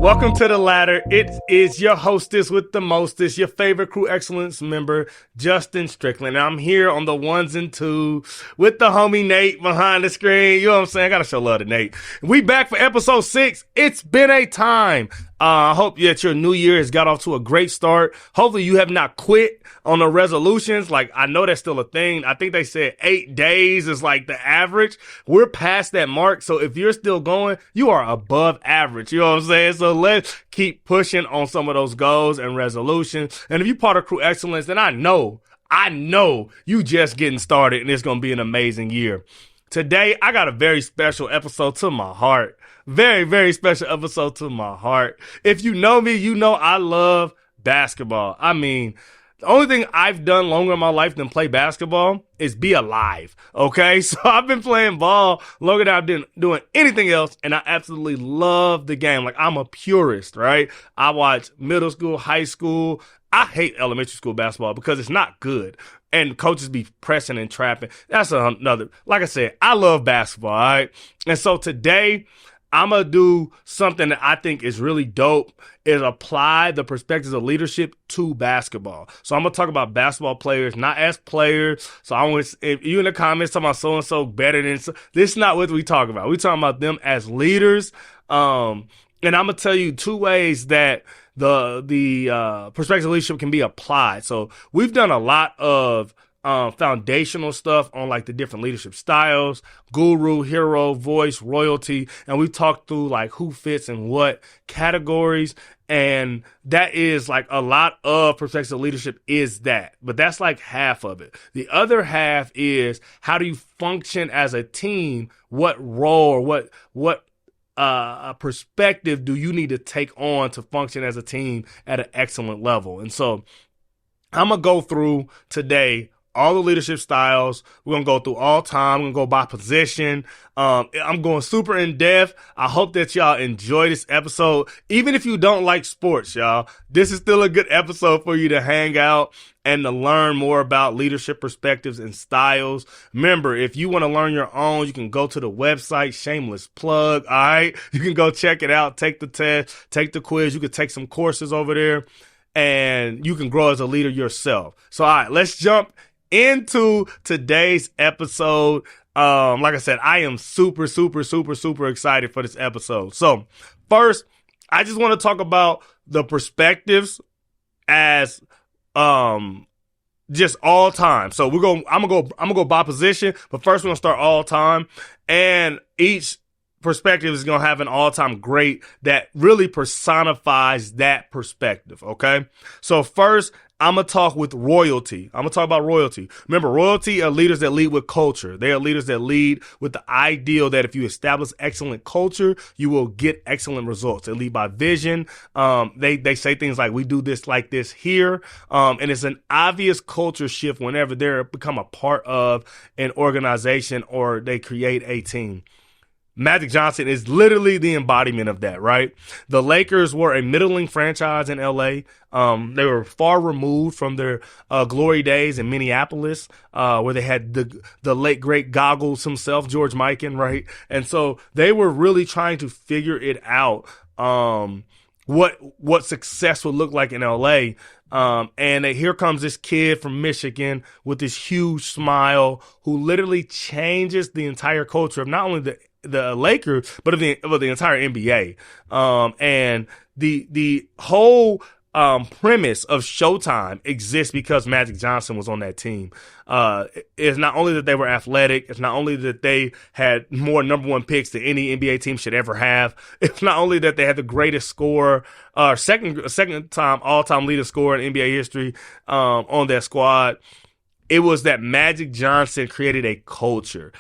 Welcome to The Ladder. It is your hostess with the mostest, your favorite Crew Excellence member, Justin Strickland. And I'm here on the ones and twos with the homie Nate behind the screen. You know what I'm saying? I gotta show love to Nate. We back for episode 6. It's been a time. I hope that your new year has got off to a great start. Hopefully you have not quit on the resolutions. Like, I know that's still a thing. I think they said 8 days is like the average. We're past that mark. So if you're still going, you are above average. You know what I'm saying? So let's keep pushing on some of those goals and resolutions. And if you're part of Crew Excellence, then I know you just getting started and it's going to be an amazing year. Today, I got a very special episode to my heart. Very, very special episode to my heart. If you know me, you know I love basketball. I mean, the only thing I've done longer in my life than play basketball is be alive. Okay? So I've been playing ball longer than I've been doing anything else, and I absolutely love the game. Like, I'm a purist, right? I watch middle school, high school. I hate elementary school basketball because it's not good. And coaches be pressing and trapping. That's another. Like I said, I love basketball, all right? And so today, I'm going to do something that I think is really dope, is apply the perspectives of leadership to basketball. So I'm going to talk about basketball players, not as players. So if you in the comments talking about so-and-so better than so, this is not what we talk about. We're talking about them as leaders. And I'm going to tell you 2 ways that the perspective of leadership can be applied. So we've done a lot of foundational stuff on like the different leadership styles, guru, hero, voice, royalty, and we've talked through like who fits in what categories, and that is like a lot of perspective of leadership is that, but that's like half of it. The other half is how do you function as a team? What role or what perspective do you need to take on to function as a team at an excellent level? And so I'm going to go through today all the leadership styles. We're going to go through all time. We're going to go by position. I'm going super in depth. I hope that y'all enjoy this episode. Even if you don't like sports, y'all, this is still a good episode for you to hang out and to learn more about leadership perspectives and styles. Remember, if you want to learn your own, you can go to the website, shameless plug, all right? You can go check it out, take the test, take the quiz. You can take some courses over there, and you can grow as a leader yourself. So, all right, let's jump into today's episode. Like I said, I am super, super, super, super excited for this episode. So first, I just want to talk about the perspectives as just all time. So I'm gonna go by position, but first we're gonna start all time, and each perspective is going to have an all-time great that really personifies that perspective, okay? So first, I'm going to talk with royalty. I'm going to talk about royalty. Remember, royalty are leaders that lead with culture. They are leaders that lead with the ideal that if you establish excellent culture, you will get excellent results. They lead by vision. They say things like, we do this like this here. And it's an obvious culture shift whenever they become a part of an organization or they create a team. Magic Johnson is literally the embodiment of that, right? The Lakers were a middling franchise in LA. They were far removed from their glory days in Minneapolis, where they had the late great Goggles himself, George Mikan, right? And so they were really trying to figure it out, what success would look like in LA. And here comes this kid from Michigan with this huge smile who literally changes the entire culture of not only the Lakers, but of the entire NBA. And the whole premise of Showtime exists because Magic Johnson was on that team. It's not only that they were athletic, it's not only that they had more number 1 picks than any NBA team should ever have. It's not only that they had the greatest scorer, second time all-time leading scorer in NBA history on that squad. It was that Magic Johnson created a culture.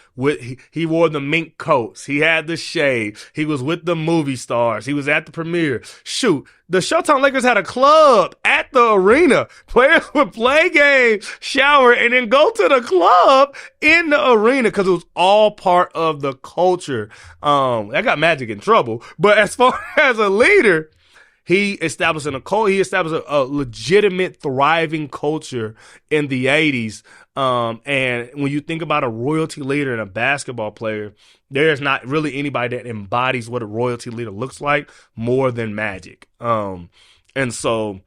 He wore the mink coats. He had the shave. He was with the movie stars. He was at the premiere. Shoot, the Showtime Lakers had a club at the arena. Players would play games, shower, and then go to the club in the arena because it was all part of the culture. That got Magic in trouble. But as far as a leader, he established a legitimate, thriving culture in the 80s. And when you think about a royalty leader and a basketball player, there's not really anybody that embodies what a royalty leader looks like more than Magic. And so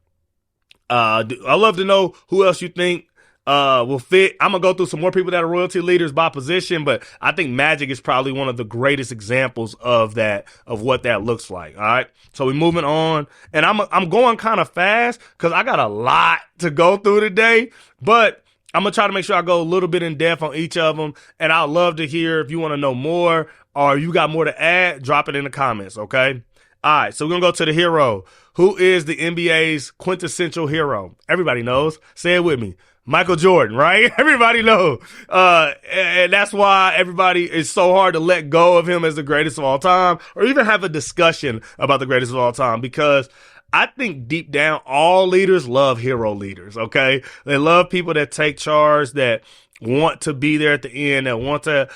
I'd love to know who else you think will fit. I'm gonna go through some more people that are royalty leaders by position, but I think Magic is probably one of the greatest examples of that, of what that looks like. All right, so we're moving on, and I'm going kind of fast because I got a lot to go through today, but I'm gonna try to make sure I go a little bit in depth on each of them, and I'd love to hear if you want to know more or you got more to add. Drop it in the comments, okay? All right, so we're gonna go to the hero. Who is the NBA's quintessential hero? Everybody knows. Say it with me. Michael Jordan, right? Everybody knows. And that's why everybody is so hard to let go of him as the greatest of all time, or even have a discussion about the greatest of all time, because I think deep down, all leaders love hero leaders, okay? They love people that take charge, that want to be there at the end, that want to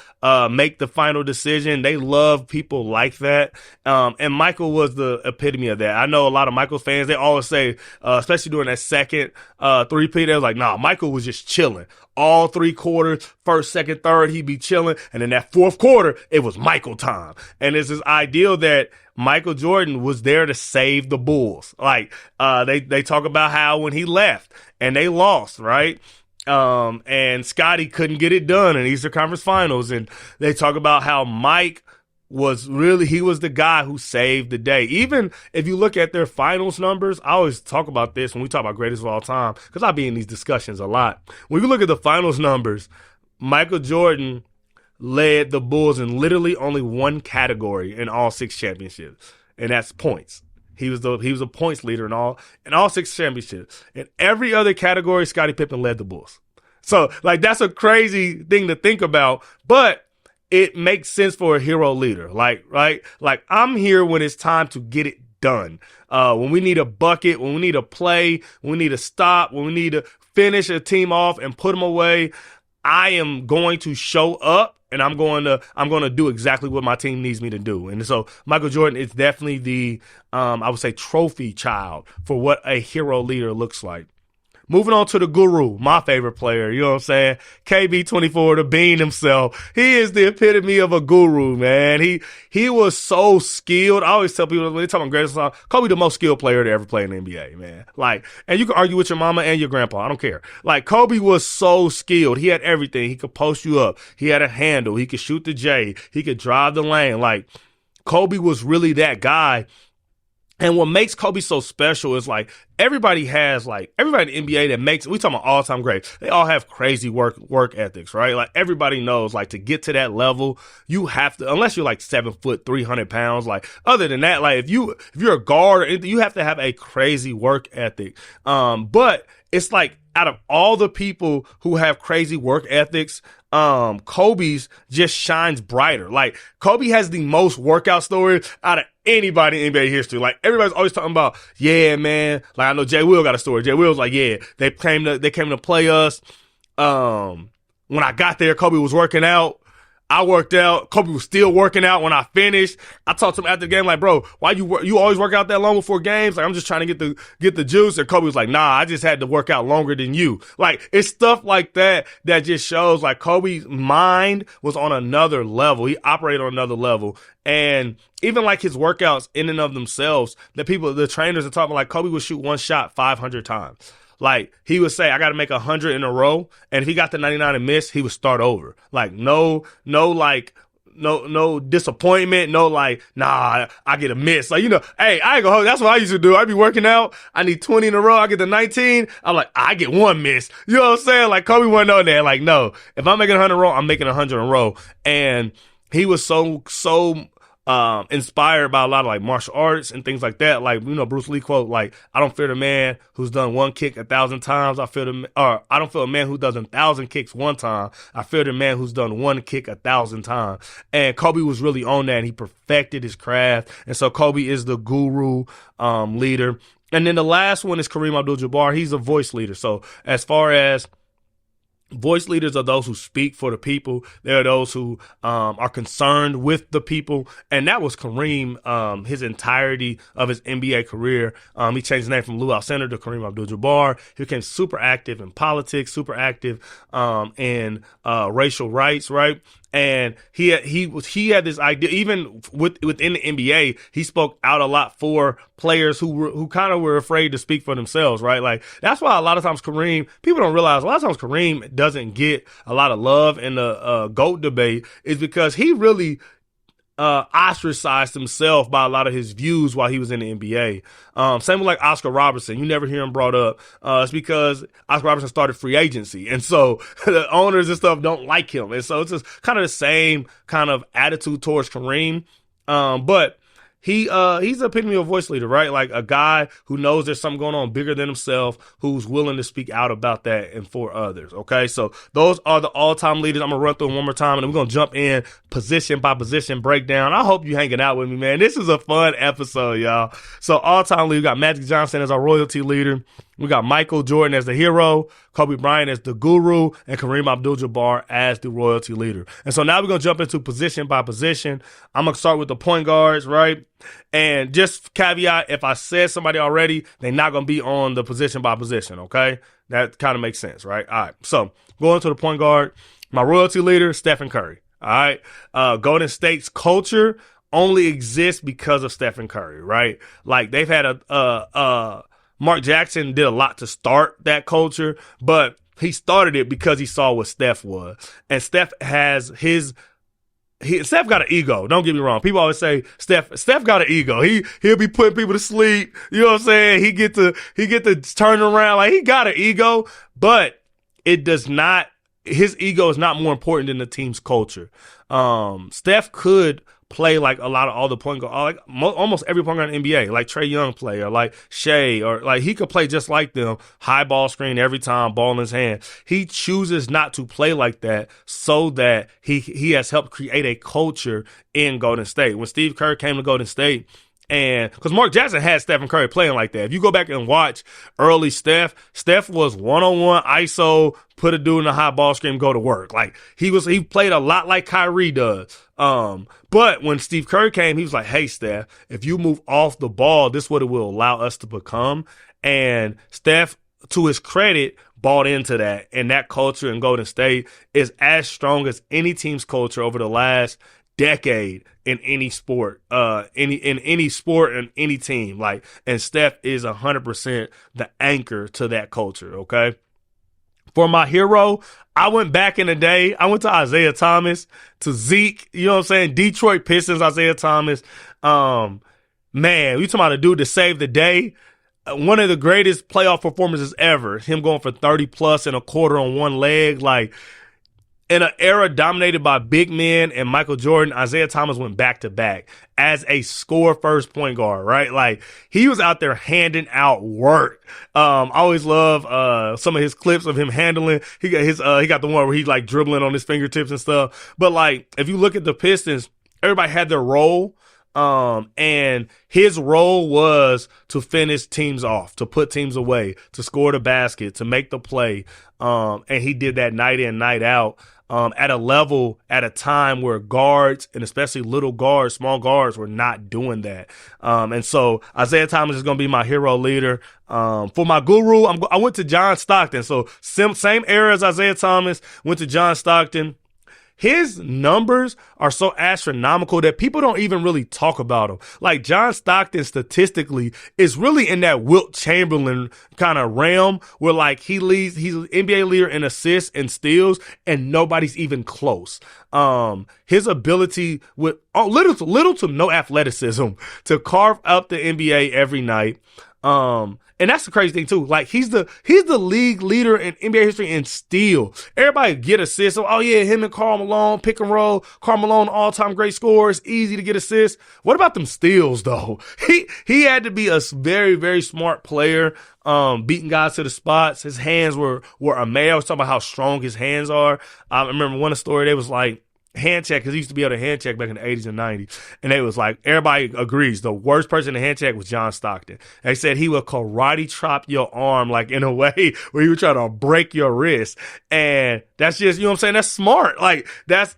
make the final decision. They love people like that. And Michael was the epitome of that. I know a lot of Michael fans, they always say, especially during that second three-peat, they was like, nah, Michael was just chilling. All 3 quarters, first, second, third, he'd be chilling. And then that fourth quarter, it was Michael time. And it's this ideal that Michael Jordan was there to save the Bulls. Like, they talk about how when he left and they lost, right? And Scottie couldn't get it done in Eastern Conference Finals. And they talk about how Mike he was the guy who saved the day. Even if you look at their finals numbers, I always talk about this when we talk about greatest of all time, because I'll be in these discussions a lot. When you look at the finals numbers, Michael Jordan led the Bulls in literally only one category in all 6 championships, and that's points. He was a points leader in all 6 championships. In every other category, Scottie Pippen led the Bulls. So, like, that's a crazy thing to think about, but it makes sense for a hero leader. Like, right? Like, I'm here when it's time to get it done. When we need a bucket, when we need a play, when we need a stop, when we need to finish a team off and put them away, I am going to show up, and I'm going to do exactly what my team needs me to do. And so Michael Jordan is definitely the, I would say, trophy child for what a hero leader looks like. Moving on to the guru, my favorite player, you know what I'm saying? KB24, the Bean himself. He is the epitome of a guru, man. He was so skilled. I always tell people when they talk about greatest of all time, Kobe the most skilled player to ever play in the NBA, man. Like, and you can argue with your mama and your grandpa. I don't care. Like, Kobe was so skilled. He had everything. He could post you up. He had a handle. He could shoot the J. He could drive the lane. Like, Kobe was really that guy. And what makes Kobe so special is, like, everybody in the NBA that we talking about all-time greats, they all have crazy work ethics, right? Like, everybody knows, like, to get to that level, you have to, unless you're like 7 foot, 300 pounds, like, other than that, like, if you're a guard or anything, you have to have a crazy work ethic. But it's like, out of all the people who have crazy work ethics, Kobe's just shines brighter. Like, Kobe has the most workout stories out of anybody in NBA history. Like, everybody's always talking about, yeah, man. Like, I know Jay Will got a story. Jay Will's like, yeah, they came to play us. When I got there, Kobe was working out. I worked out. Kobe was still working out when I finished. I talked to him after the game, like, bro, why you always work out that long before games? Like, I'm just trying to get the juice. And Kobe was like, nah, I just had to work out longer than you. Like, it's stuff like that just shows, like, Kobe's mind was on another level. He operated on another level. And even like his workouts in and of themselves, the trainers are talking like Kobe would shoot one shot 500 times. Like, he would say, I got to make 100 in a row. And if he got the 99 and missed, he would start over. Like, no disappointment. No, like, nah, I get a miss. Like, hey, I ain't gonna hold. That's what I used to do. I'd be working out. I need 20 in a row. I get the 19. I'm like, I get 1 miss. You know what I'm saying? Like, Kobe wasn't on that. Like, no, if I'm making 100 in a row, I'm making 100 in a row. And he was so inspired by a lot of like martial arts and things like that. Like, Bruce Lee quote, like, I don't fear the man who's done 1 kick 1,000 times. I don't fear a man who does 1,000 kicks 1 time. I fear the man who's done 1 kick 1,000 times. And Kobe was really on that, and he perfected his craft. And so Kobe is the guru, leader. And then the last one is Kareem Abdul-Jabbar. He's a voice leader. So as far as Voice leaders are those who speak for the people. They are those who are concerned with the people. And that was Kareem, his entirety of his NBA career. He changed his name from Lou Alcindor to Kareem Abdul-Jabbar. He became super active in politics, super active in racial rights, right? And he had this idea, even within the NBA, he spoke out a lot for players who kind of were afraid to speak for themselves, right? Like, that's why a lot of times people don't realize a lot of times Kareem doesn't get a lot of love in the GOAT debate, is because he really ostracized himself by a lot of his views while he was in the NBA. Same with like Oscar Robertson. You never hear him brought up. It's because Oscar Robertson started free agency. And so the owners and stuff don't like him. And so it's just kind of the same kind of attitude towards Kareem. But he's the epitome of a voice leader, right? Like a guy who knows there's something going on bigger than himself, who's willing to speak out about that and for others. Okay. So those are the all-time leaders. I'm going to run through them one more time, and then we're going to jump in position by position breakdown. I hope you hanging out with me, man. This is a fun episode, y'all. So all-time leader, we got Magic Johnson as our royalty leader. We got Michael Jordan as the hero, Kobe Bryant as the guru, and Kareem Abdul-Jabbar as the royalty leader. And so now we're going to jump into position by position. I'm going to start with the point guards, right? And just caveat, if I said somebody already, they're not going to be on the position by position, okay? That kind of makes sense, right? All right. So going to the point guard, my royalty leader, Stephen Curry. All right. Golden State's culture only exists because of Stephen Curry, right? Like, they've had Mark Jackson did a lot to start that culture, but he started it because he saw what Steph was. And Steph has Steph got an ego. Don't get me wrong. People always say Steph got an ego. He'll be putting people to sleep. You know what I'm saying? He get to turn around. Like, he got an ego, but it does not, his ego is not more important than the team's culture. Steph could play like a lot of all the point guard, like almost every point guard in the NBA, like Trae Young play, or like Shea, or like he could play just like them, high ball screen every time, ball in his hand. He chooses not to play like that so that he has helped create a culture in Golden State. When Steve Kerr came to Golden State, and because Mark Jackson had Stephen Curry playing like that. If you go back and watch early Steph was one-on-one ISO, put a dude in a high ball screen, go to work. Like, he played a lot like Kyrie does. But when Steve Kerr came, he was like, hey, Steph, if you move off the ball, this is what it will allow us to become. And Steph, to his credit, bought into that. And that culture in Golden State is as strong as any team's culture over the last decade in any sport, any sport and any team. Like, and Steph is 100% the anchor to that culture. Okay. For my hero, I went back in the day. I went to Isaiah Thomas, to Zeke, you know what I'm saying? Detroit Pistons, Isaiah Thomas. Man, you talking about a dude to save the day. One of the greatest playoff performances ever. Him going for 30 plus and a quarter on one leg. Like, in an era dominated by big men and Michael Jordan, Isaiah Thomas went back to back as a score first point guard, right? Like, he was out there handing out work. I always love some of his clips of him handling. He got the one where he's like dribbling on his fingertips and stuff. But like, if you look at the Pistons, everybody had their role. And his role was to finish teams off, to put teams away, to score the basket, to make the play. And he did that night in, night out. At a level, at a time where guards, and especially little guards, small guards, were not doing that. And so Isaiah Thomas is going to be my hero leader. For my guru, I went to John Stockton. So same era as Isaiah Thomas, went to John Stockton. His numbers are so astronomical that people don't even really talk about him. Like, John Stockton statistically is really in that Wilt Chamberlain kind of realm where, like, he's an NBA leader in assists and steals, and nobody's even close. His ability with little to no athleticism to carve up the NBA every night. And that's the crazy thing too. Like, he's the league leader in NBA history in steal. Everybody get assists. So, oh yeah, him and Karl Malone, pick and roll. Karl Malone, all-time great scorer. It's easy to get assists. What about them steals though? He had to be a very, very smart player, beating guys to the spots. His hands were amazing. I was talking about how strong his hands are. I remember one story, they was like, hand check, because he used to be able to hand check back in the 80s and 90s. And it was like, everybody agrees the worst person to hand check was John Stockton. They said he would karate chop your arm, like in a way where he would try to break your wrist. And That's just, you know what I'm saying? That's smart. Like, that's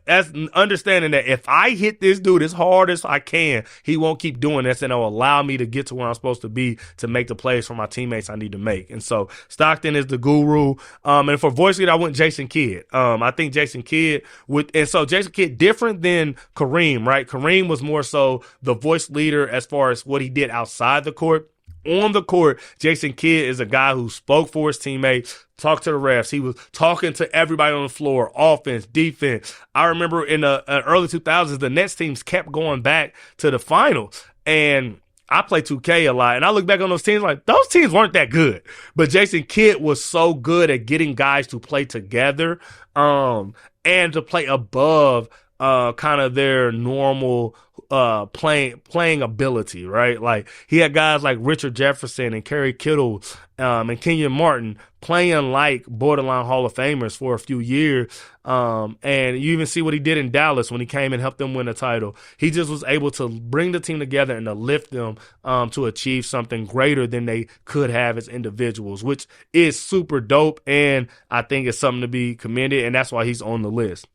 understanding that if I hit this dude as hard as I can, he won't keep doing this, and it'll allow me to get to where I'm supposed to be to make the plays for my teammates I need to make. And so Stockton is the guru. And for voice leader, I went Jason Kidd. I think Jason Kidd Jason Kidd, different than Kareem, right? Kareem was more so the voice leader as far as what he did outside the court. On the court, Jason Kidd is a guy who spoke for his teammates, talked to the refs. He was talking to everybody on the floor, offense, defense. I remember in the early 2000s, the Nets teams kept going back to the finals. And I play 2K a lot, and I look back on those teams like, those teams weren't that good. But Jason Kidd was so good at getting guys to play together and to play above kind of their normal playing ability, right? Like, he had guys like Richard Jefferson and Kerry Kittle and Kenyon Martin playing like borderline Hall of Famers for a few years. And you even see what he did in Dallas when he came and helped them win a title. He just was able to bring the team together and to lift them to achieve something greater than they could have as individuals, which is super dope, and I think it's something to be commended, and that's why he's on the list.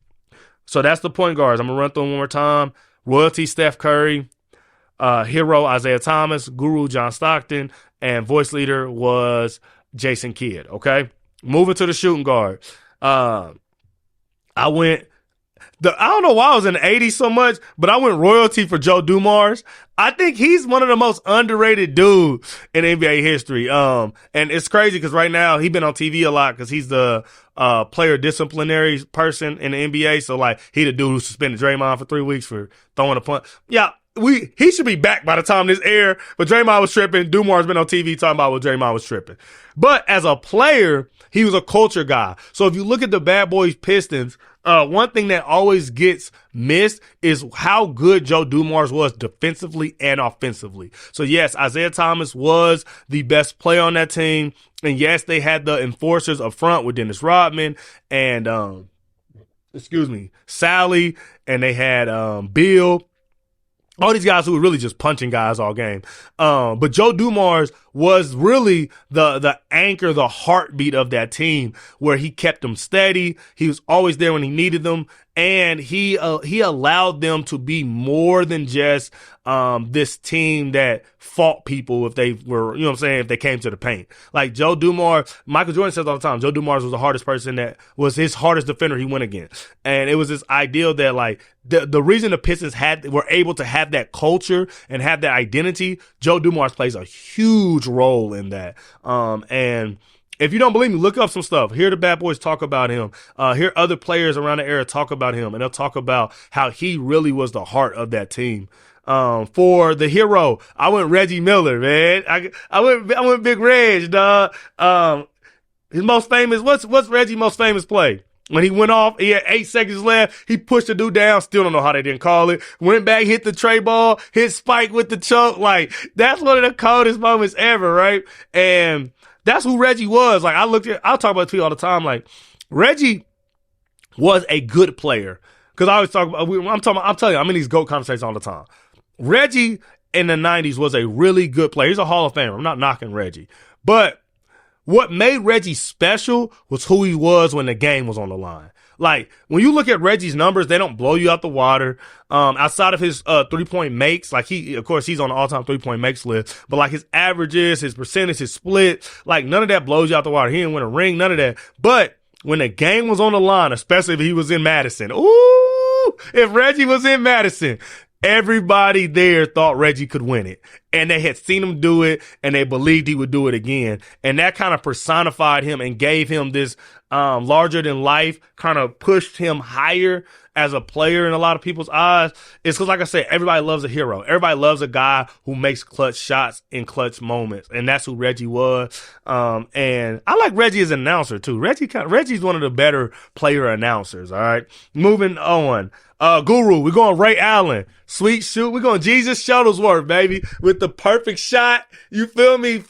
So that's the point guards. I'm going to run through them one more time. Royalty, Steph Curry. Hero, Isaiah Thomas. Guru, John Stockton. And voice leader was Jason Kidd, okay? Moving to the shooting guard. I don't know why I was in the 80s so much, but I went royalty for Joe Dumars. I think he's one of the most underrated dudes in NBA history. And it's crazy because right now he's been on TV a lot because he's the player disciplinary person in the NBA. So, like, he the dude who suspended Draymond for 3 weeks for throwing a punch. Yeah, he should be back by the time this air, but Draymond was tripping. Dumar's been on TV talking about what Draymond was tripping. But as a player, he was a culture guy. So if you look at the Bad Boys Pistons, one thing that always gets missed is how good Joe Dumars was defensively and offensively. So yes, Isaiah Thomas was the best player on that team. And yes, they had the enforcers up front with Dennis Rodman and, Sally, and they had, Bill. All these guys who were really just punching guys all game. But Joe Dumars was really the anchor, the heartbeat of that team, where he kept them steady. He was always there when he needed them. And he allowed them to be more than just this team that fought people if they were, you know what I'm saying, if they came to the paint. Like Joe Dumars, Michael Jordan says all the time, Joe Dumars was the hardest person that was his hardest defender he went against. And it was this ideal that, like, the reason the Pistons were able to have that culture and have that identity, Joe Dumars plays a huge role in that. And if you don't believe me, look up some stuff. Hear the Bad Boys talk about him. Hear other players around the era talk about him, and they'll talk about how he really was the heart of that team. For the hero, I went Reggie Miller, man. I went Big Reg, dog. His most famous, what's Reggie's most famous play? When he went off, he had 8 seconds left. He pushed the dude down. Still don't know how they didn't call it. Went back, hit the tray ball, hit Spike with the choke. Like, that's one of the coldest moments ever, right? And that's who Reggie was. Like, I'll talk about it to you all the time. Like, Reggie was a good player. Cause I always talk about, I'm telling you, I'm in these GOAT conversations all the time. Reggie in the 90s was a really good player. He's a Hall of Famer. I'm not knocking Reggie. But what made Reggie special was who he was when the game was on the line. Like, when you look at Reggie's numbers, they don't blow you out the water. Outside of his 3-point makes, like, of course, he's on the all-time 3-point makes list, but like his averages, his percentage, his split, like, none of that blows you out the water. He didn't win a ring, none of that. But when the game was on the line, especially if he was in Madison, if Reggie was in Madison, everybody there thought Reggie could win it. And they had seen him do it, and they believed he would do it again. And that kind of personified him and gave him this larger than life, kind of pushed him higher as a player in a lot of people's eyes. It's because, like I said, everybody loves a hero. Everybody loves a guy who makes clutch shots in clutch moments. And that's who Reggie was. And I like Reggie as an announcer too. Reggie's one of the better player announcers. All right. Moving on. Guru, we're going Ray Allen. Sweet shoot. We're going Jesus Shuttlesworth, baby, with the perfect shot. You feel me?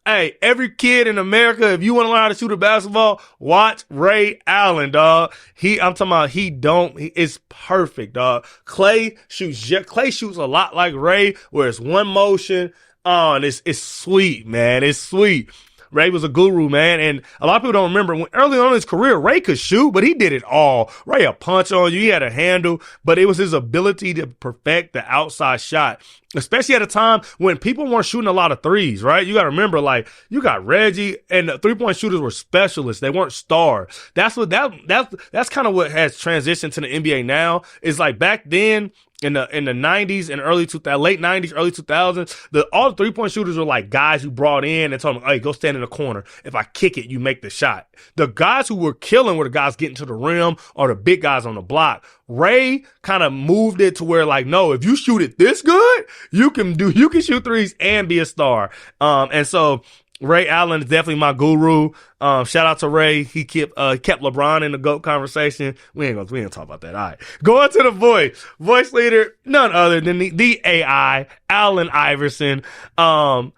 Hey, every kid in America, if you want to learn how to shoot a basketball, watch Ray Allen, dog. I'm talking about it's perfect, dog. Clay shoots a lot like Ray, where it's one motion. Oh, and it's sweet, man. It's sweet. Ray was a guru, man. And a lot of people don't remember when early on in his career, Ray could shoot, but he did it all. Ray a punch on you. He had a handle, but it was his ability to perfect the outside shot. Especially at a time when people weren't shooting a lot of threes, right? You got to remember, like, you got Reggie, and the 3-point shooters were specialists. They weren't stars. That's kind of what has transitioned to the NBA now. Is like back then in the 90s and early 2000, late 90s, early 2000s, all the 3-point shooters were like guys who brought in and told them, hey, go stand in the corner. If I kick it, you make the shot. The guys who were killing were the guys getting to the rim or the big guys on the block. Ray kind of moved it to where, like, no, if you shoot it this good, you can shoot threes and be a star. And so Ray Allen is definitely my guru. Shout out to Ray. He kept LeBron in the GOAT conversation. We ain't gonna talk about that. All right. Going to the voice leader, none other than the AI, Allen Iverson. I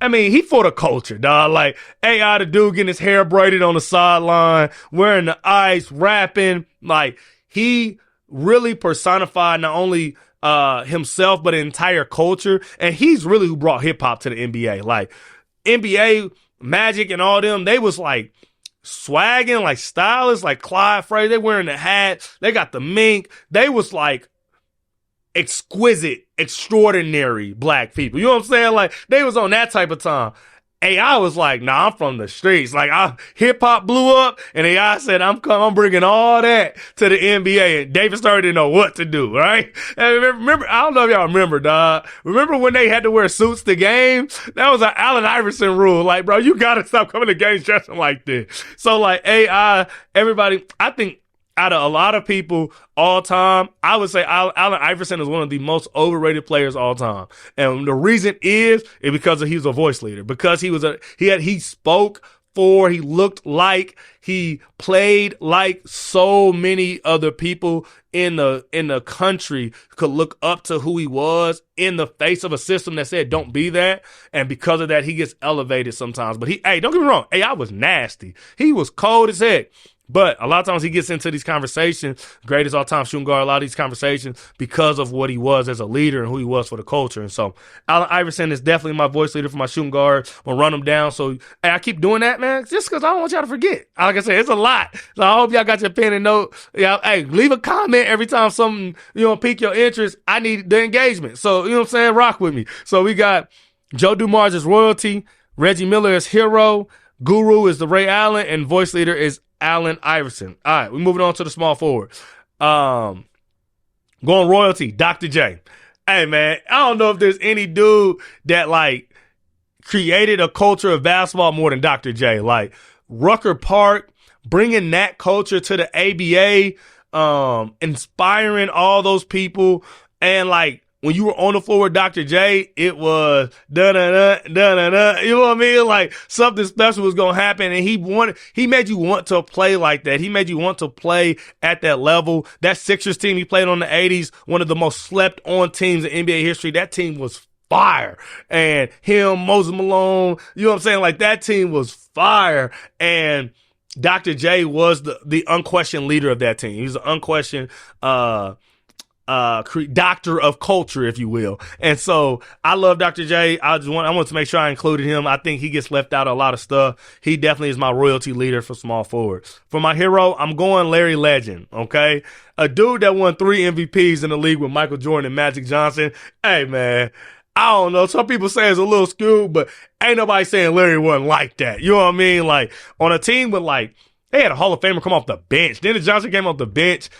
mean, he for the culture, dog. Like, AI, the dude getting his hair braided on the sideline, wearing the ice, rapping. Like, he really personified not only himself, but an entire culture. And he's really who brought hip hop to the NBA. Like, NBA, Magic, and all them, they was like swagging, like stylists, like Clyde Frazier. They wearing the hat. They got the mink. They was like exquisite, extraordinary black people. You know what I'm saying? Like, they was on that type of time. AI was like, nah, I'm from the streets. Like, hip hop blew up, and AI said, I'm bringing all that to the NBA. And David started to know what to do, right? And remember, I don't know if y'all remember, dog. Remember when they had to wear suits to games? That was an Allen Iverson rule. Like, bro, you gotta stop coming to games dressing like this. So, like, AI, everybody, I think, out of a lot of people all time, I would say Allen Iverson is one of the most overrated players all time. And the reason is because he was a voice leader, because he spoke for, he looked like, he played like so many other people in the country could look up to who he was in the face of a system that said, don't be that. And because of that, he gets elevated sometimes. But hey, don't get me wrong. AI was nasty. He was cold as heck. But a lot of times he gets into these conversations, greatest all-time shooting guard, a lot of these conversations because of what he was as a leader and who he was for the culture. And so Allen Iverson is definitely my voice leader for my shooting guard. I'm going to run him down. So hey, I keep doing that, man, just because I don't want y'all to forget. Like I said, it's a lot. So I hope y'all got your pen and note. Yeah, hey, leave a comment every time something, pique your interest. I need the engagement. So, you know what I'm saying? Rock with me. So we got Joe Dumars as royalty, Reggie Miller as hero, guru is the Ray Allen, and voice leader is Allen Iverson. All right, we're moving on to the small forward. Going royalty, Dr. J. Hey, man, I don't know if there's any dude that, like, created a culture of basketball more than Dr. J. Like, Rucker Park, bringing that culture to the ABA, inspiring all those people, and, like, when you were on the floor with Dr. J, it was da-da-da, da-da-da. You know what I mean? Like, something special was going to happen, and he made you want to play like that. He made you want to play at that level. That Sixers team he played on the 80s, one of the most slept on teams in NBA history. That team was fire. And him, Moses Malone, you know what I'm saying? Like, that team was fire. And Dr. J was the unquestioned leader of that team. He was the unquestioned, doctor of culture, if you will. And so I love Dr. J. I want to make sure I included him. I think he gets left out of a lot of stuff. He definitely is my royalty leader for small forward. For my hero, I'm going Larry Legend. Okay. A dude that won 3 MVPs in the league with Michael Jordan and Magic Johnson. Hey, man, I don't know. Some people say it's a little skewed, but ain't nobody saying Larry wasn't like that. You know what I mean? Like, on a team with, like, they had a Hall of Famer come off the bench. Dennis Johnson came off the bench.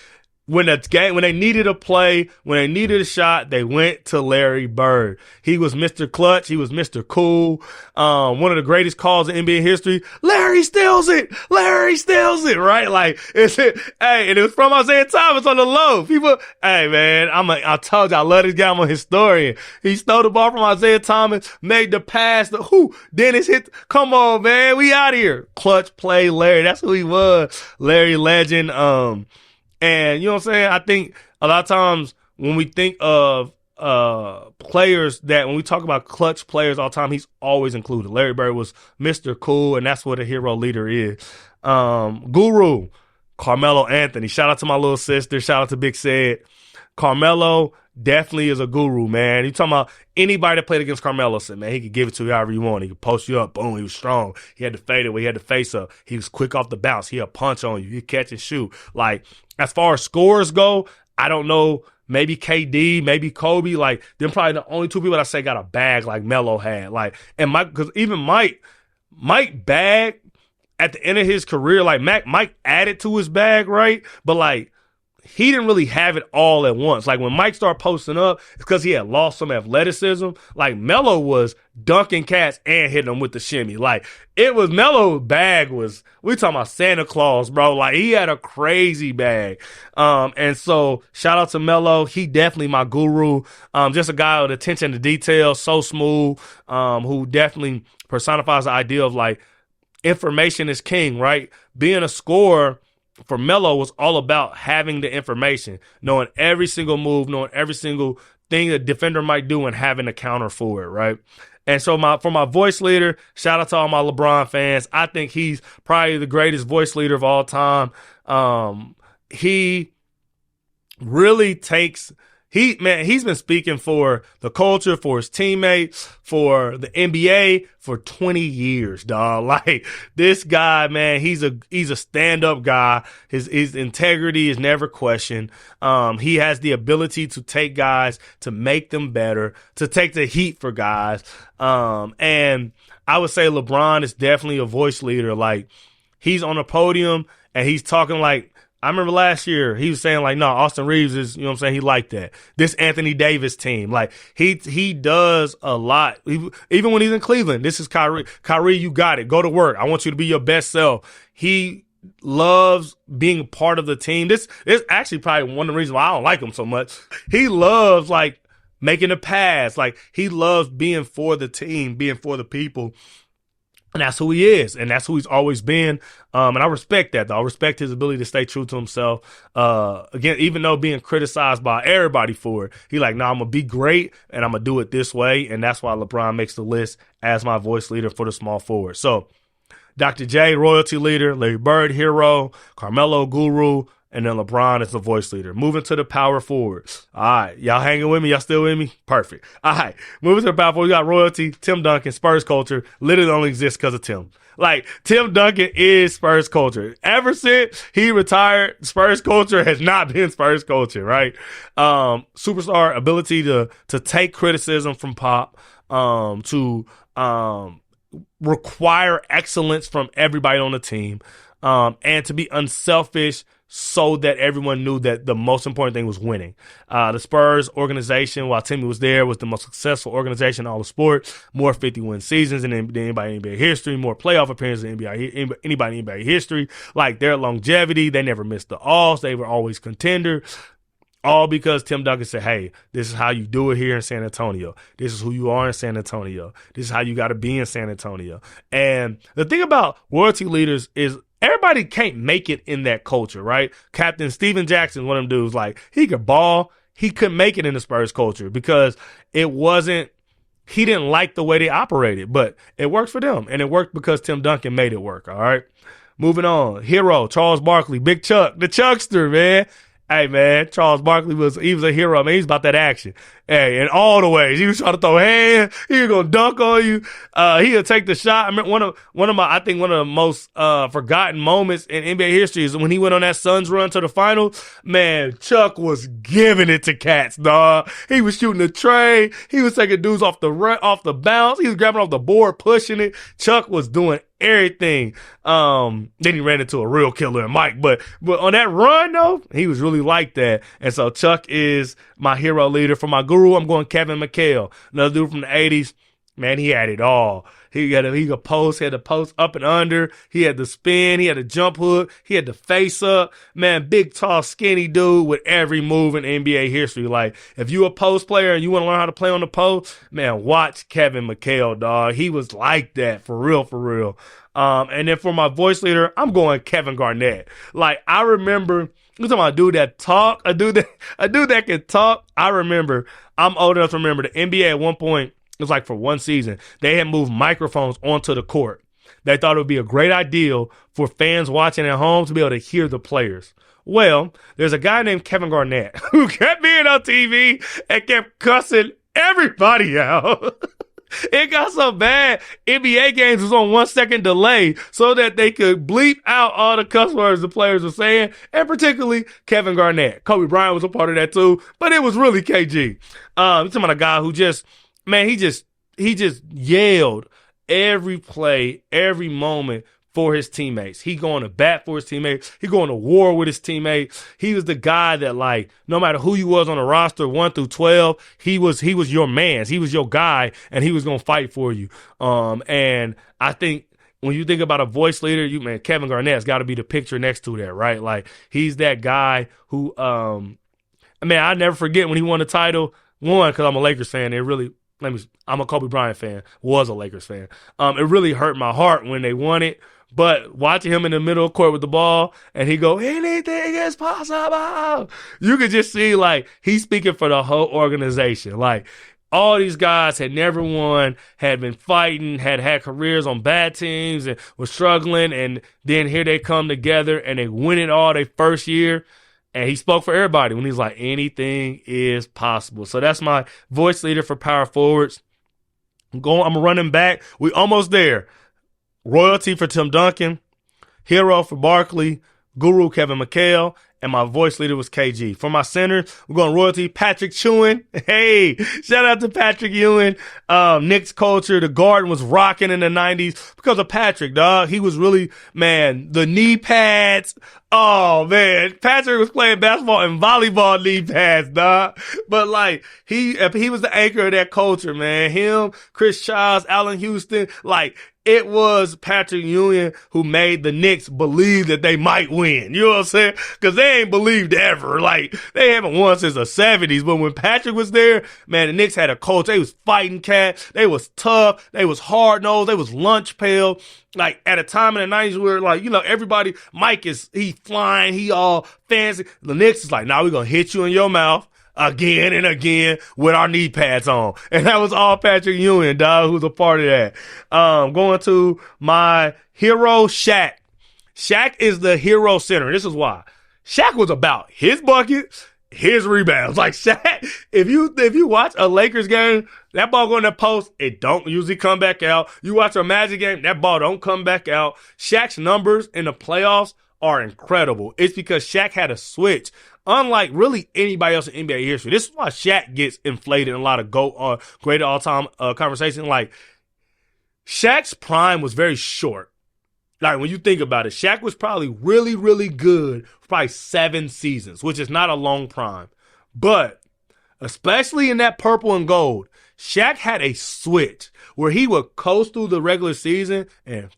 When they needed a play, when they needed a shot, they went to Larry Bird. He was Mr. Clutch. He was Mr. Cool. One of the greatest calls in NBA history. Larry steals it. Larry steals it. Right? Like, hey, and it was from Isaiah Thomas on the low. People, hey, man, I told you, I love this guy. I'm a historian. He stole the ball from Isaiah Thomas, made the pass. Dennis hit. Come on, man. We out here. Clutch play, Larry. That's who he was. Larry Legend. And you know what I'm saying? I think a lot of times when we think of players that when we talk about clutch players all the time, he's always included. Larry Bird was Mr. Cool, and that's what a hero leader is. Guru, Carmelo Anthony. Shout out to my little sister. Shout out to Big Said. Carmelo definitely is a guru, man. You talking about anybody that played against Carmelo said, man, he could give it to you however you want. He could post you up. Boom, he was strong. He had the fadeaway. He had the face up. He was quick off the bounce. He had punch on you. He catch and shoot. Like, as far as scores go, I don't know. Maybe KD, maybe Kobe. Like, they're probably the only two people that I say got a bag like Melo had. Like, and Mike, because even Mike bag at the end of his career, like Mike added to his bag, right? But like, he didn't really have it all at once. Like, when Mike started posting up, it's because he had lost some athleticism. Like, Melo was dunking cats and hitting them with the shimmy. Like, it was Melo's bag was, we talking about Santa Claus, bro. Like, he had a crazy bag. And so shout out to Melo. He definitely my guru. Just a guy with attention to detail, so smooth, who definitely personifies the idea of like information is king, right? Being a scorer for Melo was all about having the information, knowing every single move, knowing every single thing a defender might do and having a counter for it, right? And so for my voice leader, shout out to all my LeBron fans. I think he's probably the greatest voice leader of all time. He really takes... He's been speaking for the culture, for his teammates, for the NBA for 20 years, dog. Like, this guy, man, he's a stand-up guy. His integrity is never questioned. He has the ability to take guys, to make them better, to take the heat for guys. And I would say LeBron is definitely a voice leader. Like, he's on a podium and he's talking like, I remember last year he was saying like, no, Austin Reeves is, you know what I'm saying? He liked that. This Anthony Davis team, like he does a lot. Even when he's in Cleveland, this is Kyrie. Kyrie, you got it. Go to work. I want you to be your best self. He loves being part of the team. This is actually probably one of the reasons why I don't like him so much. He loves like making a pass. Like, he loves being for the team, being for the people. And that's who he is, and that's who he's always been. And I respect that, though. I respect his ability to stay true to himself. Again, even though being criticized by everybody for it, he like, I'm going to be great, and I'm going to do it this way. And that's why LeBron makes the list as my voice leader for the small forward. So, Dr. J, royalty leader, Larry Bird, hero, Carmelo, guru, and then LeBron is the voice leader. Moving to the power forward. All right. Y'all hanging with me? Y'all still with me? Perfect. All right. Moving to the power forward. We got royalty, Tim Duncan, Spurs culture. Literally only exists because of Tim. Like, Tim Duncan is Spurs culture. Ever since he retired, Spurs culture has not been Spurs culture, right? Superstar ability to take criticism from Pop, to require excellence from everybody on the team, and to be unselfish so that everyone knew that the most important thing was winning. The Spurs organization, while Timmy was there, was the most successful organization in all the sport. More 50-win seasons than anybody in NBA history. More playoff appearances than anybody in NBA history. Like, their longevity, they never missed the alls. They were always contender. All because Tim Duncan said, hey, this is how you do it here in San Antonio. This is who you are in San Antonio. This is how you got to be in San Antonio. And the thing about royalty leaders is everybody can't make it in that culture, right? Captain Steven Jackson, one of them dudes, like, he could ball. He couldn't make it in the Spurs culture because he didn't like the way they operated, but it worked for them. And it worked because Tim Duncan made it work, all right? Moving on. Hero, Charles Barkley, Big Chuck, the Chuckster, man. Hey, man, Charles Barkley was a hero. Man, he's about that action. Hey, in all the ways. He was trying to throw hands. He was going to dunk on you. He'll take the shot. I remember one of the most forgotten moments in NBA history is when he went on that Suns run to the final. Man, Chuck was giving it to cats, dog. He was shooting the tray. He was taking dudes off the bounce. He was grabbing off the board, pushing it. Chuck was doing everything. Then he ran into a real killer in Mike. But on that run, though, he was really like that. And so Chuck is my hero leader. For my guru, I'm going Kevin McHale. Another dude from the 80s. Man, he had it all. He could post, he had the post up and under. He had the spin, he had the jump hook, he had the face up. Man, big, tall, skinny dude with every move in NBA history. Like, if you a post player and you want to learn how to play on the post, man, watch Kevin McHale, dog. He was like that, for real, for real. And then for my voice leader, I'm going Kevin Garnett. Like, I remember, you're talking about a dude that talk, a dude that can talk. I remember, I'm old enough to remember the NBA at one point, it was like for one season, they had moved microphones onto the court. They thought it would be a great idea for fans watching at home to be able to hear the players. Well, there's a guy named Kevin Garnett who kept being on TV and kept cussing everybody out. It got so bad, NBA games was on 1 second delay so that they could bleep out all the cuss words the players were saying, and particularly Kevin Garnett. Kobe Bryant was a part of that too, but it was really KG. You're talking about a guy who just, man, he just yelled every play, every moment for his teammates. He going to bat for his teammates. He going to war with his teammates. He was the guy that, like, no matter who you was on the roster, 1 through 12, he was your man. He was your guy, and he was going to fight for you. And I think when you think about a voice leader, Kevin Garnett's got to be the picture next to that, right? Like, he's that guy who, I never forget when he won the title. One, because I'm a Lakers fan. I'm a Kobe Bryant fan, was a Lakers fan. It really hurt my heart when they won it. But watching him in the middle of the court with the ball and he go, anything is possible. You could just see, like, he's speaking for the whole organization. Like, all these guys had never won, had been fighting, had careers on bad teams and were struggling. And then here they come together and they win it all their first year. And he spoke for everybody when he's like, anything is possible. So that's my voice leader for power forwards. I'm running back. We almost there. Royalty for Tim Duncan, hero for Barkley, guru Kevin McHale, and my voice leader was KG. For my center, we're going royalty Patrick Ewing. Hey, shout out to Patrick Ewing. Knicks culture, the Garden was rocking in the 90s because of Patrick, dog. He was really, man, the knee pads. Oh, man, Patrick was playing basketball and volleyball knee pads, dog. But, like, he was the anchor of that culture, man. Him, Chris Childs, Allen Houston, like, it was Patrick Ewing who made the Knicks believe that they might win. You know what I'm saying? Because they ain't believed ever. Like, they haven't won since the 70s. But when Patrick was there, man, the Knicks had a culture. They was fighting cats. They was tough. They was hard-nosed. They was lunch pail. Like, at a time in the 90s where, like, everybody, Mike he flying. He all fancy. The Knicks is like, nah, we're going to hit you in your mouth again and again with our knee pads on. And that was all Patrick Ewing, dog, who's a part of that. Going to my hero, Shaq. Shaq is the hero center. This is why. Shaq was about his bucket, his rebounds. Like, Shaq, if you watch a Lakers game, that ball go in the post, it don't usually come back out. You watch a Magic game, that ball don't come back out. Shaq's numbers in the playoffs are incredible. It's because Shaq had a switch. Unlike really anybody else in NBA history. This is why Shaq gets inflated in a lot of great all-time conversation. Like, Shaq's prime was very short. Like, when you think about it, Shaq was probably really, really good for probably 7 seasons, which is not a long prime. But, especially in that purple and gold, Shaq had a switch where he would coast through the regular season and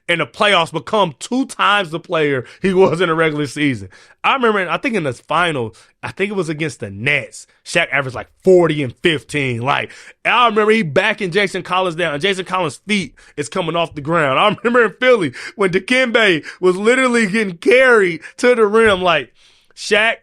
in the playoffs become 2 times the player he was in the regular season. I remember, I think in the final, I think it was against the Nets, Shaq averaged like 40 and 15. Like, I remember he backing Jason Collins down, and Jason Collins' feet is coming off the ground. I remember in Philly when Dikembe was literally getting carried to the rim. Like, Shaq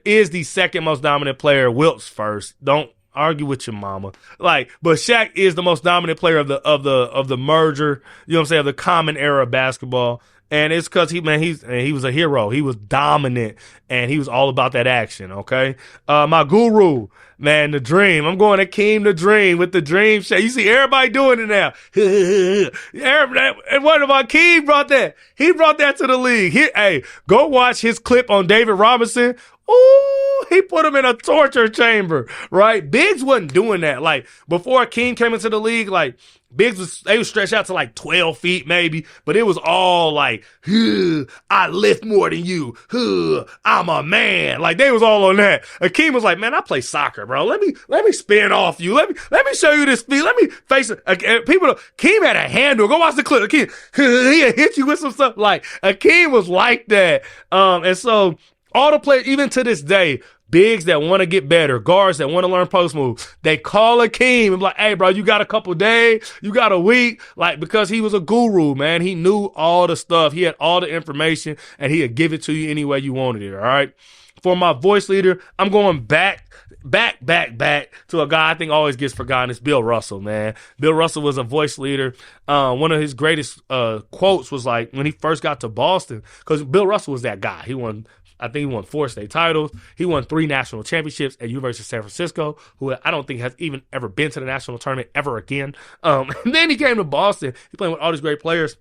is the second most dominant player. Wilt's first. Don't argue with your mama. Like, but Shaq is the most dominant player of the merger, you know what I'm saying, of the common era of basketball. And it's because he was a hero. He was dominant and he was all about that action, okay? My guru, man, the Dream. I'm going Akeem the Dream with the Dream Shake. You see everybody doing it now. And what about Akeem brought that? He brought that to the league. Hey, go watch his clip on David Robinson. Ooh, he put him in a torture chamber, right? Biggs wasn't doing that. Like, before Akeem came into the league, like, they would stretch out to like 12 feet maybe, but it was all like, I lift more than you. I'm a man. Like, they was all on that. Akeem was like, man, I play soccer, bro. Let me spin off you. Let me show you this feet. Let me face it. Akeem had a handle. Go watch the clip. Akeem, he hit you with some stuff. Like, Akeem was like that. And so all the players, even to this day, bigs that want to get better, guards that want to learn post moves, they call Akeem and be like, hey, bro, you got a couple days, you got a week, like, because he was a guru, man. He knew all the stuff. He had all the information, and he'd give it to you any way you wanted it, all right? for my voice leader, I'm going back to a guy I think always gets forgotten. It's Bill Russell, man. Bill Russell was a voice leader. One of his greatest quotes was like when he first got to Boston, because Bill Russell was that guy. I think he won 4 state titles. He won 3 national championships at University of San Francisco, who I don't think has even ever been to the national tournament ever again. And then he came to Boston. He played with all these great players.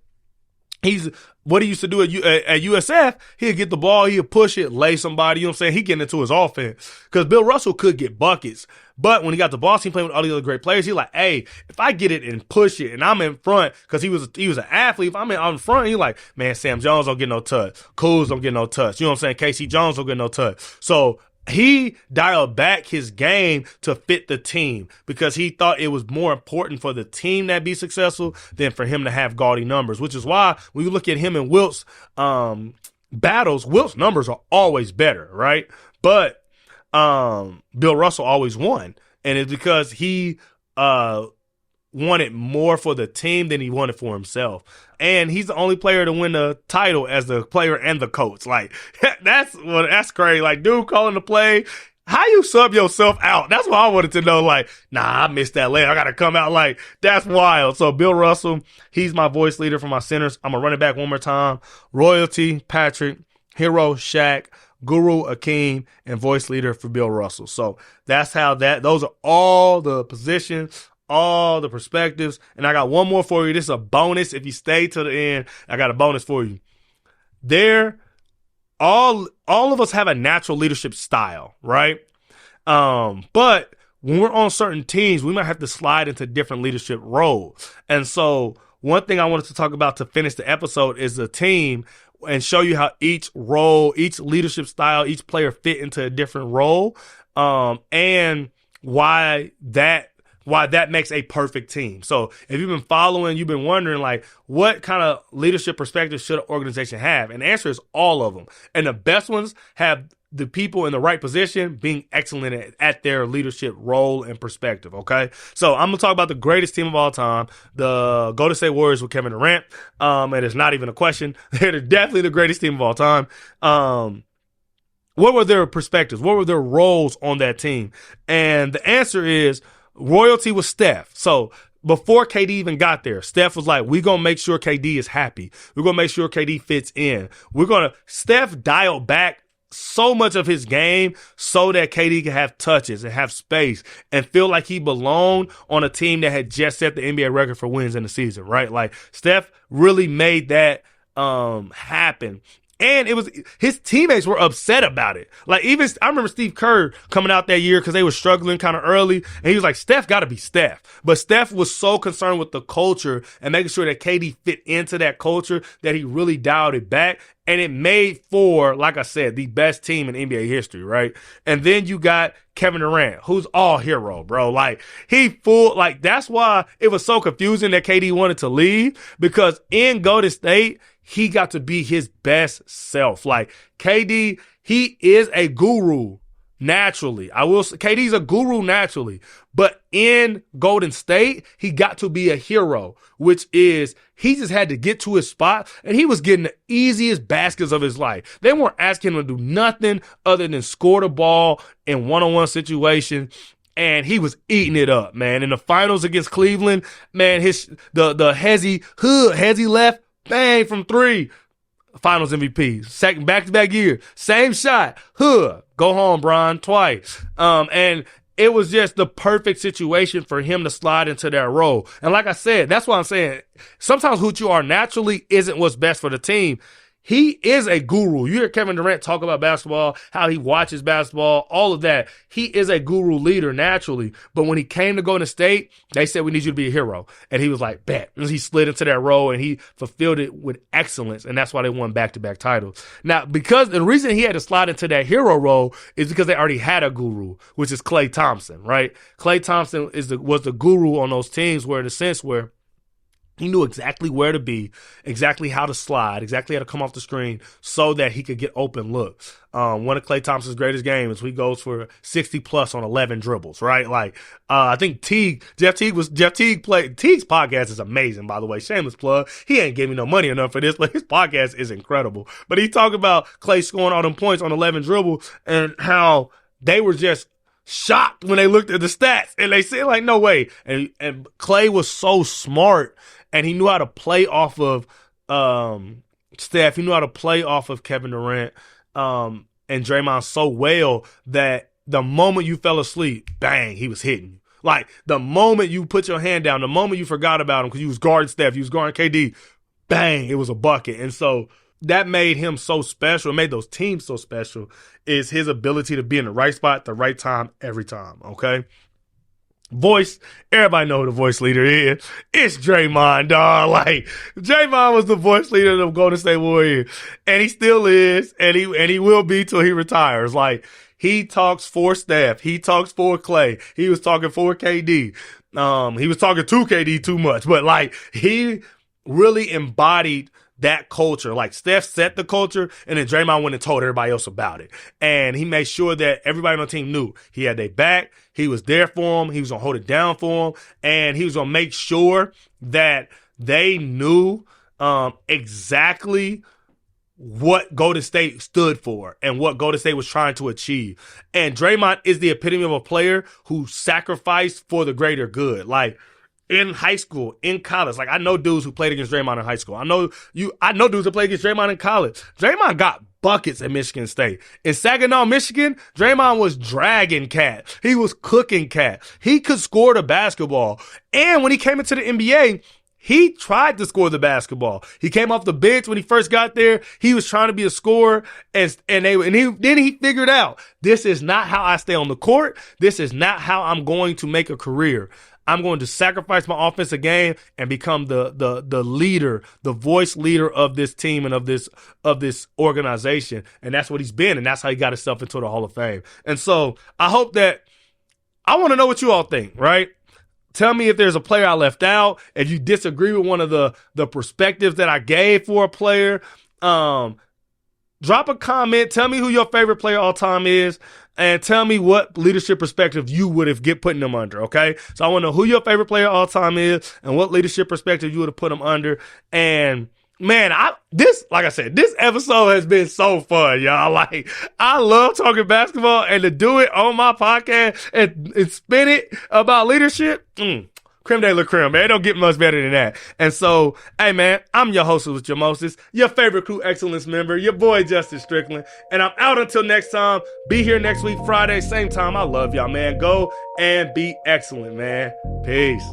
What he used to do at USF, he'd get the ball, he'd push it, lay somebody, you know what I'm saying? He'd get into his offense. Because Bill Russell could get buckets. But when he got to Boston, playing with all the other great players, he's like, hey, if I get it and push it and I'm in front, because he was an athlete, if I'm in front, he's like, man, Sam Jones don't get no touch. Kuz don't get no touch. You know what I'm saying? Casey Jones don't get no touch. So he dialed back his game to fit the team because he thought it was more important for the team that be successful than for him to have gaudy numbers, which is why when you look at him and Wilt's battles, Wilt's numbers are always better, right? But Bill Russell always won, and it's because he wanted more for the team than he wanted for himself. And he's the only player to win the title as the player and the coach. Like, that's crazy. Like, dude calling the play, how you sub yourself out? That's what I wanted to know. Like, nah, I missed that lane. I got to come out. Like, that's wild. So Bill Russell, he's my voice leader for my centers. I'm going to run it back one more time. Royalty, Patrick. Hero, Shaq. Guru, Akeem, and voice leader for Bill Russell. So that's how those are all the positions, all the perspectives. And I got one more for you. This is a bonus. If you stay to the end, I got a bonus for you. All of us have a natural leadership style, right? But when we're on certain teams, we might have to slide into different leadership roles. And so one thing I wanted to talk about to finish the episode is the team and show you how each role, each leadership style, each player fit into a different role, and why that makes a perfect team. So if you've been following, you've been wondering, like, what kind of leadership perspective should an organization have? And the answer is all of them. And the best ones have the people in the right position being excellent at their leadership role and perspective, okay? So I'm going to talk about the greatest team of all time, the Golden State Warriors with Kevin Durant. And it's not even a question. They're definitely the greatest team of all time. What were their perspectives? What were their roles on that team? And the answer is royalty was Steph. So before KD even got there, Steph was like, we're going to make sure KD is happy. We're going to make sure KD fits in. Steph dialed back so much of his game so that KD can have touches and have space and feel like he belonged on a team that had just set the NBA record for wins in the season, right? Like, Steph really made that happen. And his teammates were upset about it. Like, I remember Steve Kerr coming out that year because they were struggling kind of early. And he was like, Steph got to be Steph. But Steph was so concerned with the culture and making sure that KD fit into that culture that he really dialed it back. And it made for, like I said, the best team in NBA history, right? And then you got Kevin Durant, who's all hero, bro. Like, that's why it was so confusing that KD wanted to leave, because in Golden State, he got to be his best self. Like, KD, he is a guru naturally. I will say KD's a guru naturally, but in Golden State, he got to be a hero, which is he just had to get to his spot, and he was getting the easiest baskets of his life. They weren't asking him to do nothing other than score the ball in one-on-one situations. And he was eating it up, man. In the finals against Cleveland, man, the Hezzy left, bang, from 3. Finals MVP, second back-to-back year, same shot, go home, Bron, twice. And it was just the perfect situation for him to slide into that role. And like I said, that's why I'm saying sometimes who you are naturally isn't what's best for the team. He is a guru. You hear Kevin Durant talk about basketball, how he watches basketball, all of that. He is a guru leader naturally. But when he came to Golden State, they said, we need you to be a hero. And he was like, bet. And he slid into that role and he fulfilled it with excellence. And that's why they won back-to-back titles. Now, because the reason he had to slide into that hero role is because they already had a guru, which is Klay Thompson, right? Klay Thompson was the guru on those teams where, in a sense, where He knew exactly where to be, exactly how to slide, exactly how to come off the screen so that he could get open looks. One of Klay Thompson's greatest games, he goes for 60 plus on 11 dribbles, right? Like, I think Jeff Teague's podcast is amazing, by the way. Shameless plug. He ain't giving me no money enough for this, but his podcast is incredible. But he talked about Klay scoring all them points on 11 dribble and how they were just shocked when they looked at the stats and they said, like, no way. And Klay was so smart. And he knew how to play off of Steph. He knew how to play off of Kevin Durant and Draymond so well that the moment you fell asleep, bang, he was hitting you. Like, the moment you put your hand down, the moment you forgot about him because you was guarding Steph, you was guarding KD, bang, it was a bucket. And so that made him so special, it made those teams so special, is his ability to be in the right spot at the right time every time, okay? Voice, everybody know who the voice leader is. It's Draymond, dog. Like, Draymond was the voice leader of the Golden State Warriors, and he still is, and he will be till he retires. Like, he talks for Steph, he talks for Klay, he was talking for KD. He was talking to KD too much, but like, he really embodied that culture. Like, Steph set the culture, and then Draymond went and told everybody else about it. And he made sure that everybody on the team knew he had their back. He was there for them. He was going to hold it down for them. And he was going to make sure that they knew exactly what Golden State stood for and what Golden State was trying to achieve. And Draymond is the epitome of a player who sacrificed for the greater good. Like, in high school, in college, like, I know dudes who played against Draymond in high school. I know dudes who played against Draymond in college. Draymond got buckets at Michigan State. In Saginaw, Michigan, Draymond was dragging cat. He was cooking cat. He could score the basketball. And when he came into the NBA, he tried to score the basketball. He came off the bench when he first got there. He was trying to be a scorer, and he figured out, this is not how I stay on the court. This is not how I'm going to make a career. I'm going to sacrifice my offensive game and become the leader, the voice leader of this team and of this organization. And that's what he's been, and that's how he got himself into the Hall of Fame. And so I want to know what you all think, right? Tell me if there's a player I left out, if you disagree with one of the perspectives that I gave for a player. Drop a comment. Tell me who your favorite player all time is, and tell me what leadership perspective you would have putting them under, okay? So I want to know who your favorite player all time is and what leadership perspective you would have put them under. And man, like I said, this episode has been so fun, y'all. Like, I love talking basketball, and to do it on my podcast and spin it about leadership, creme de la creme, man. It don't get much better than that. And so, hey, man, I'm your host with your mostest, your favorite Crew Excellence member, your boy, Justin Strickland. And I'm out until next time. Be here next week, Friday, same time. I love y'all, man. Go and be excellent, man. Peace.